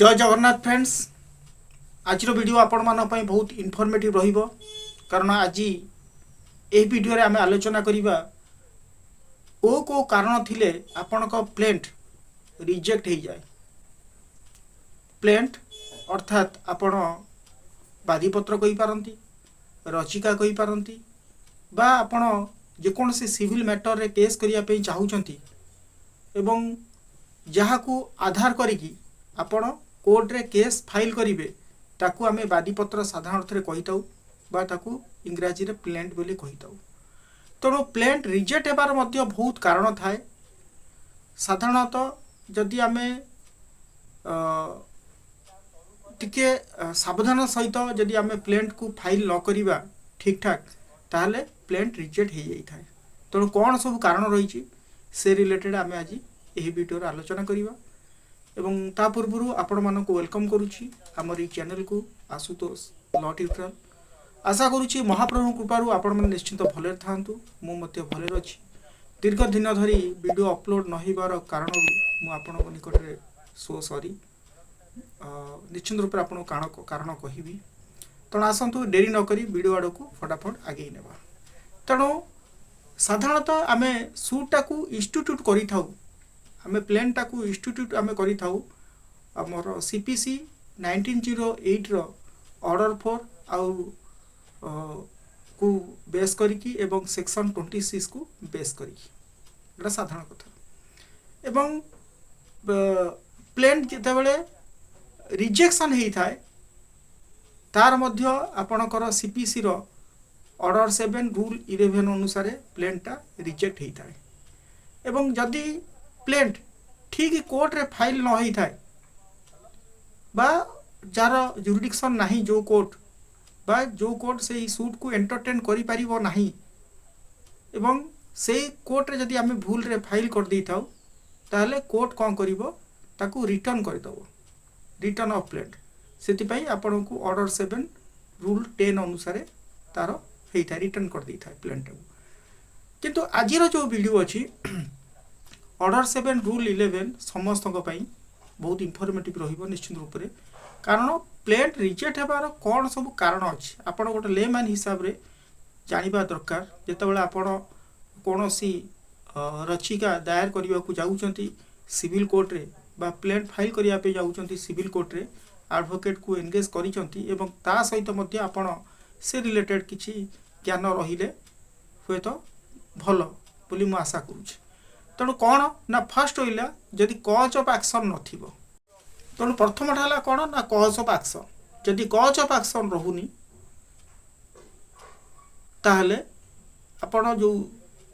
जय जगन्नाथ फ्रेंड्स। आज वीडियो आपण मान बहुत इनफॉर्मेटिव रहिबो कारण आज ए वीडियो रे आमे आलोचना करिबा को कारण थिले आपण को प्लेंट रिजेक्ट हो जाए। प्लेंट अर्थात आपण बादीपत्र कहि पारंती, रचिका कहि पारंती बा आपण जेकोसी सिविल मैटर रे केस करिया पे चाहूचंती एवं जहाकू आधार करिकी आपण कोर्ट रे केस फाइल करिवे ताकू आमे बादीपत्र साधारण रे कहिताऊ बा ताकू इंग्राजी रे प्लेंट बोली कहिताऊ। तेणु प्लेंट रिजेक्ट हेबार मध्य बहुत कारण थाए। साधारणतः जदि आमे टिके सावधान सहित जदि आमे प्लेंट को फाइल न करिबा ठीक ठाक ताहले प्लेंट रिजेक्ट हो जाई थाए। तेणु कौन सब कारण रही से रिलेटेड आमे आज यही वीडियो आलोचना करिबा एवं ता पूर्व आपण मानक वेलकम करुच्ची आमर चैनल को आशुतोष लॉ ट्यूटोरियल। आशा करुच्ची महाप्रभु कृपारू आपण मैंने निश्चिंत भले था मुझे भले अच्छी। दीर्घ दिन धरी वीडियो अपलोड नहींबार कारण मुझे निकट में सो सॉरी निश्चिंत रूप से आपको कारण कहि। तेणु आसतु डेरी नक वीडियो आड़ को फटाफट आगे नेबा। तेणु साधारणतः आम सुटा को इंस्टीट्यूट करी आमे प्लेन टाकू इंस्टीट्यूट आमे करी थाऊ हमर CPC 1908 रो ऑर्डर 4 आउ को बेस करिकी एवं सेक्शन 26 को बेस करिकी एटा साधारण कथा। एवं प्लेन जेते बेले रिजेक्शन हेई थाए तार मध्य आपणकर CPC रो ऑर्डर 7 रूल 11 अनुसार प्लेन टा रिजेक्ट हेई थाए। एवं जदि प्लेंट ठीक कोर्ट रे फाइल न होई थाए बा जार जुरिडिक्शन नहीं जो कोर्ट बा जो कोर्ट से सूट को एंटरटेन करि परिबो नहीं एवं से कोर्ट रे जदि आमे भूल रे फाइल कर दी थाउ ताहले कोर्ट कोन करिवो ताकू रिटर्न कर दबो रिटर्न ऑफ प्लेंट। सेति पई आपन को ऑर्डर 7 रूल 10 अनुसार तार हेई था रिटर्न कर दी था प्लेंट को। किंतु आजिरो जो वीडियो अछि ऑर्डर 7 रूल 11 समस्त बहुत इनफॉर्मेटिव रहिबो निश्चित रूप से कारण प्लेंट रिजेक्ट हेबार कौन सब कारण अच्छी आप गोटे लेमैन हिसाब रे जानिबा दरकार। जेतेबेले आपण कोनोसी रचिका दायर करिबा को जाउचंती सिविल कोर्ट रे बा प्लेंट फाइल करिया पे जाउचंती सिविल कोर्ट रे एडवोकेट को एंगेज करिचंती एवं ता सहित मध्य आपण से रिलेटेड किछि ज्ञान रहिले हुए तो भल बोली मु आशा करूछि। तेणु कौन ना फर्स्ट होइला जदि कज ऑफ एक्शन नथिबो तेणु प्रथम ठाला कौन ना कज ऑफ एक्शन जदि कज ऑफ एक्शन रहुनी ताहले आपण जो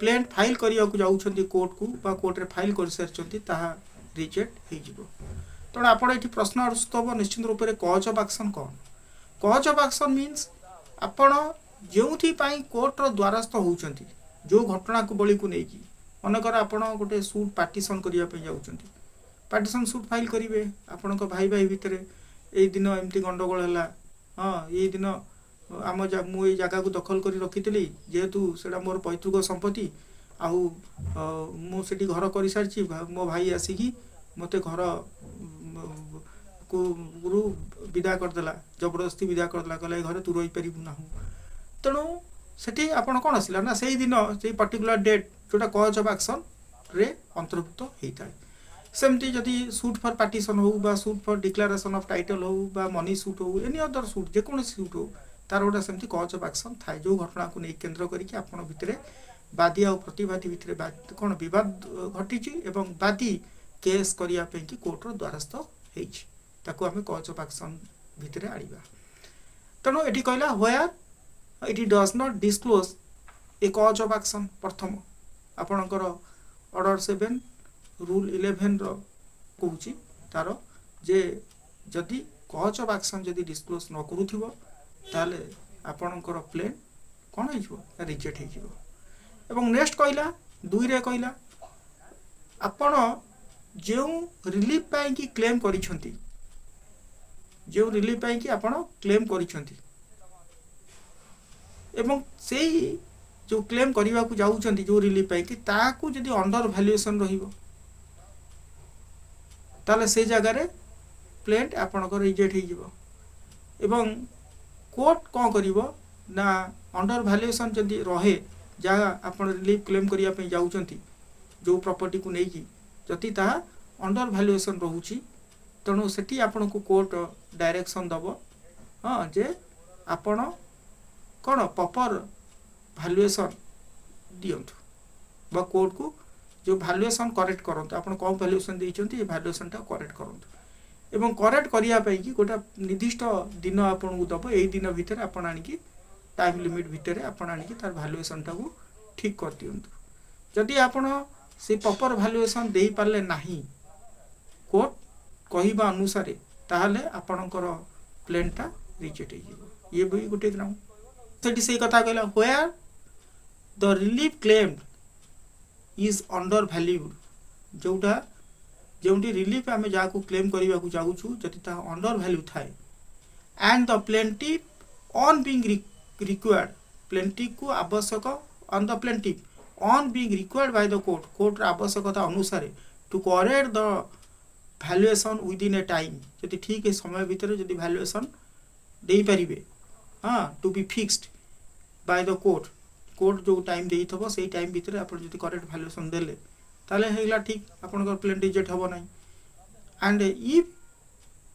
प्लेंट फाइल करिया को जाउछंती कोर्ट को बा कोर्ट रे फाइल कर सरचंती ताहा रिजेक्ट हे जिवो। तेणु आपण एठी प्रश्न अस्तव निश्चित रूप से कज ऑफ एक्शन कौन कज ऑफ एक्शन मीन्स आपण जेउथि पई कोर्ट रो द्वारस्थ होउछंती जो घटना को बळी को नेकी मनकर आपण गोटे सूट पार्टीशन करिया जाऊँगी पार्टीशन सूट फाइल करेंगे आपण भाई भाई भितर ये दिन एमती गंडगोल है हाँ ये दिन आम मुझे जगह को दखल कर रखी जेहेतु से मोर पैतृक संपत्ति आउ मुझे घर कर सारी मो भाई आसिकी मत घर को विदा करदेला जबरदस्ती विदा करदेला कहला घर तू रही पारू ना। तेणु सेठी आपण कौन आसला ना से दिन से पर्टिकुलर डेट जोटा कज ऑफ एक्शन रे अंतर्भुक्त होता है। सेमती जदि सूट फॉर पार्टीशन हो बा suit for declaration of title हो बा मनी सूट हो एनी अदर सूट जेकोसी सूट हो तार गोटा सेमती कज ऑफ एक्शन थाए जो घटना को नहीं केन्द्र करके आपण भितर बादी आ प्रतिवादी भितर कौन विवाद घटी एवं बादी केस करिया पे कि कोर्ट रो द्वारस्थ होइछि ताकू आमे कज ऑफ एक्शन भितर आनिबा। तेणु एठी कहला where it does not disclose a cause of action प्रथम आपणकर ऑर्डर 7 रूल 11 रो कहूची तार जे जदि कज ऑफ एक्शन जदि डिस्क्लोज न करूथिबो ताले आपणकर प्लेन कोन हिजो रिजेक्ट हिजो। एवं नेक्स्ट कहला 2 रे कहला आपण जेउ रिलीफ पाई कि क्लेम करिसंती जेउ रिलीफ पाई कि आपण क्लेम करिसंती एवं सेही जो क्लेम करने को जाऊँगी जो रिलीफ पाई ताकू जदि अंडर वैल्यूएशन रहिबो ताले से जगह प्लेंट आपणकर रिजेक्ट हो एवं कोर्ट कौन करिवो ना अंडर वैल्यूएशन जदि रहे जहाँ आपण रिलीफ क्लेम करने जाऊँगी जो प्रॉपर्टी को लेकिन जदि ता अंडर वैल्यूएशन रोची तेणु सेठी आपण को कोर्ट डायरेक्शन दब हाँ जे आपण कौन प्रॉपर वैल्यूएशन दिंतु कोर्ट को जो वैल्यूएशन करेक्ट करंतु आपण कौन वैल्यूएशन देइचंती वैल्यूएशन टा करेक्ट करंतु एवं करेक्ट करिया पई कि गोटा निर्दिष्ट दिन आपण को दब एई दिन भितर आपण आनिकी टाइम लिमिट भितर आपण आनिकी तार वैल्यूएशन टा को ठीक कर दियंतु जदि आपण से प्रॉपर वैल्यूएशन देई पारले नाही कोर्ट कहिबा अनुसार ताहले आपणकर प्लेन टा रिजेक्ट हो ये भी गोटे ग्राउंड सेठी से कथा कहला where the relief claimed is undervalued जोटा जोटी रिलीफ आम जहाँ को क्लेम करने को चाहूँ जदि अंडर वैल्यू थाए and the plaintiff on being required plaintiff को आवश्यक on the plaintiff on being required by the court आवश्यकता अनुसार to correct the valuation within a time जदि ठीक है समय भितर जदि वैल्यूएशन दे पारिबे हाँ to be fixed by the court जो टाइम दे थबो सेही टाइम भितर आपण जदि करेक्ट वैल्यूएशन देले ताले हेला ठीक आपनकर प्लेन रिजेक्ट हबो नाही and if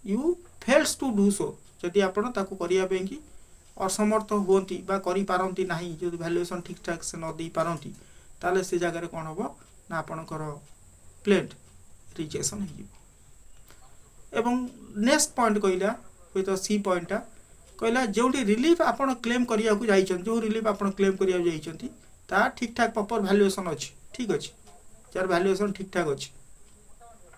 you fails to do so जदि आपण ताको करिया पे कि असमर्थ होती बा करि पारंती नाही जदि वैल्यूएशन ठीक ठाक से न दे पारंती ताले से जगह रे कोन हबो ना आपनकर प्लेन रिजेक्शन हो एवं नेक्स्ट पॉइंट कहला होय तो सी पॉइंट कहला जोटी रिलीफ आपण क्लेम करिया को जाइछन जो रिलीफ आपण क्लेम करिया जाइछंती ता ठीक ठाक प्रॉपर वैल्यूएशन अछि ठीक अछि यार वैल्यूएशन ठीक ठाक अच्छी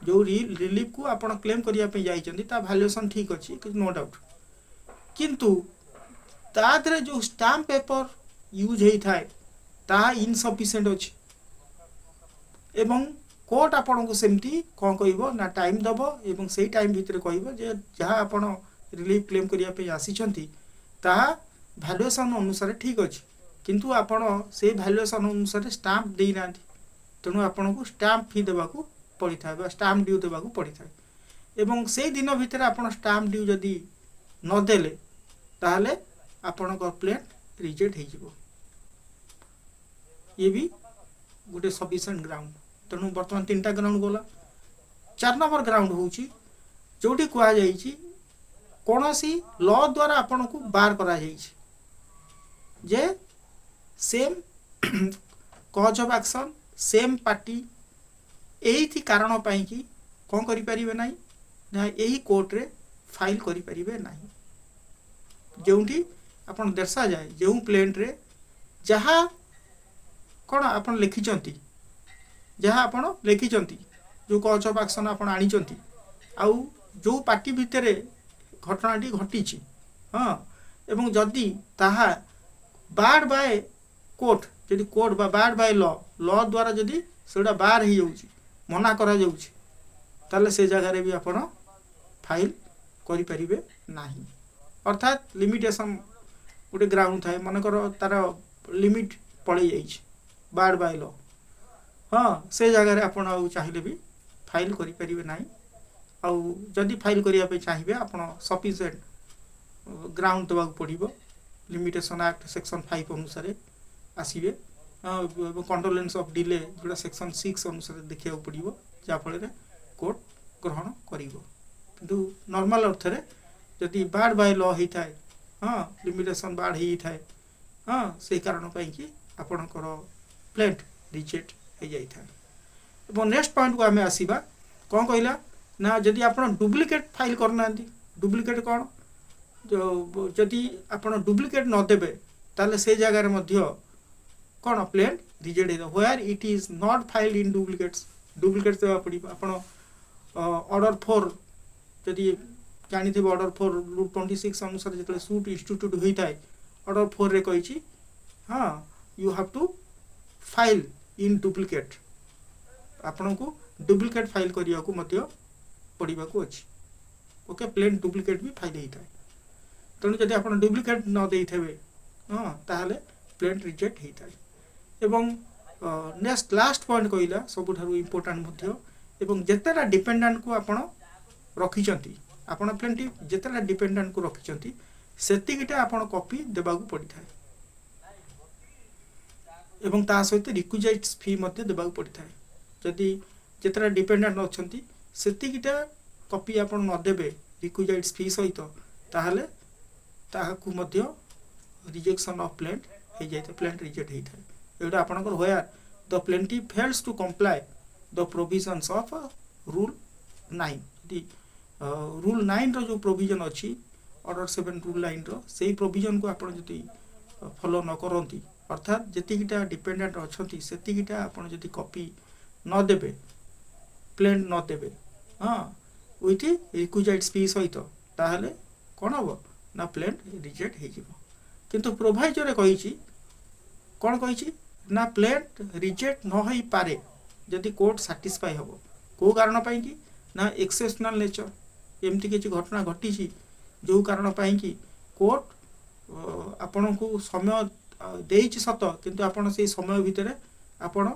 जो रिलीफ को आपण क्लेम करने जाइछंती ता वैल्यूएशन ठीक अच्छी नो डाउट किंतु तादरे जो स्टाम्प पेपर यूज होता है ता इनसफिशिएंट अच्छी एवं कोर्ट आपण को सेमती कौन कहबो ना टाइम दबो एवं सेही टाइम भितर कहबो जे जहाँ आपण रिलीफ क्लेम करने आसीछंती ता वैल्यूएशन अनुसार ठीक अच्छी किंतु आपण से वैल्यूएशन अनुसार स्टाम्प दे नांती तेणु आपन को स्टाम्प फी देवा पड़ी था स्टाम्प ड्यू देवा पड़ी था एवं से दिन भितर आपन स्टाम्प ड्यू जदि नदेले ताहले आपन प्लेन रिजेक्ट हो ये भी गोटे सफिशिएंट ग्राउंड तेणु बर्तमान 3टा ग्राउंड गला 4 नंबर ग्राउंड होची जोटी कुआ जाईची कोनोसी लॉ द्वारा आपन को बार करा जाईची जे same cause of action same party यही कारण पाई कि कौन करि परिबे नाही ना यही कोर्ट रे फाइल करि परिबे नाही जोंठी आपण दर्शा जाए जो प्लेंट रे जहाँ कौन आपण लिखिचंती जहाँ आपण लिखिचंती जो कॉज ऑफ एक्शन आपण आनिचंती आउ जो पार्टी भितर घटनाटी घटीची हाँ एवं जदि ताहा बार बाय कोर्ट जदि कोर्ट बा बार बाय लॉ द्वारा जदि सेटा बार हो जाउची मना करा जाउची ताले से जगह रे भी आपण फाइल करि परिबे नाही अर्थात लिमिटेशन गोटे ग्राउंड थाए मनकर तार लिमिट पड़े जाइए बार बाय लॉ हाँ से जगह आपण आउ चाहिए भी फाइल करि परिबे नाही आउ जदि फाइल करिया पे चाहिए आपण सफिशिएंट ग्राउंड देवा पड़िबो लिमिटेशन एक्ट सेक्शन 5 अनुसार आसीबे कंडोलेंस ऑफ डिले जोड़ा सेक्शन 6 अनुसार देखा पड़ो जहाँफल कोर्ट ग्रहण करू नॉर्मल अर्थ रे जदि बार बाय लॉ होता है हाँ लिमिटेशन बार होता है हाँ से कारण कि आपणकर प्लेंट रिजेक्ट हो जाता है नेक्स्ट पॉइंट को आम आसवा कौन कहला ना जदि आप डुप्लिकेट फाइल करना डुप्लिकेट कौन जो जदि आप डुप्लिकेट नदेबे ताले से जगार कौन प्लेन रिजेक्ट हो where it is not filed in duplicates देवा पड़ो आपण ऑर्डर 4 जदि जानी ऑर्डर 4 रूल 26 अनुसार जो सूट इंस्टीट्यूट होता है ऑर्डर 4 रे कही हाँ you have to file in duplicate आपण को डुप्लिकेट फाइल करने को पड़ा अच्छी ओके प्लेन डुप्लिकेट भी फाइल होता है तेणु जदि आप डुप्लिकेट न दे थे हाँ ताहले प्लेन रिजेक्ट होता है एवं नेक्स्ट लास्ट पॉइंट कहला सबुठारु इम्पोर्टेंट एवं जितेटा डिपेंडेंट को आपण रखिचंती आपण प्लेंटिफ जेतेला डिपेंडेंट को रखिचंती सेतिकिटा आपण कॉपी देबाकू पड़िथाय एवं ता सहित रिक्विजाइट फी मध्य देबाकू पड़िथाय जदि जेतेला डिपेंडेंट अछंती सेतिकिटा कॉपी आपण न देबे रिक्विजाइट फी सहित ताहले ताहाकू मध्य रिजेक्शन ऑफ प्लेंट हे जायते प्लेंट रिजेक्ट हेइथाय एटा आपनकर होयार the plaintiff fails to comply the provisions of rule 9 the rule 9 रो जो प्रोविजन अछि ऑर्डर 7 रूल 9 रो सेही प्रोविजन को आपण जति फॉलो न करंती अर्थात जतिकिटा डिपेंडेंट अछंती सेतिकिटा आपण जति कॉपी न देबे प्लेंट न देबे हां विथ रिक्विजाइट फी सहित ताहले कोन हबो ना प्लेंट रिजेक्ट हे जिवो किंतु प्रोवाइजर कहिछि कोन कहिछि ना प्लेंट रिजेक्ट न होई पारे जदि कोर्ट सैटिस्फाई हबो को कारण पई कि ना एक्सेप्शनल नेचर एमती किछि घटना घटिछि जो कारण पई कि कोर्ट आपण को समय देइछि सत किंतु आपण से समय भितरे आपण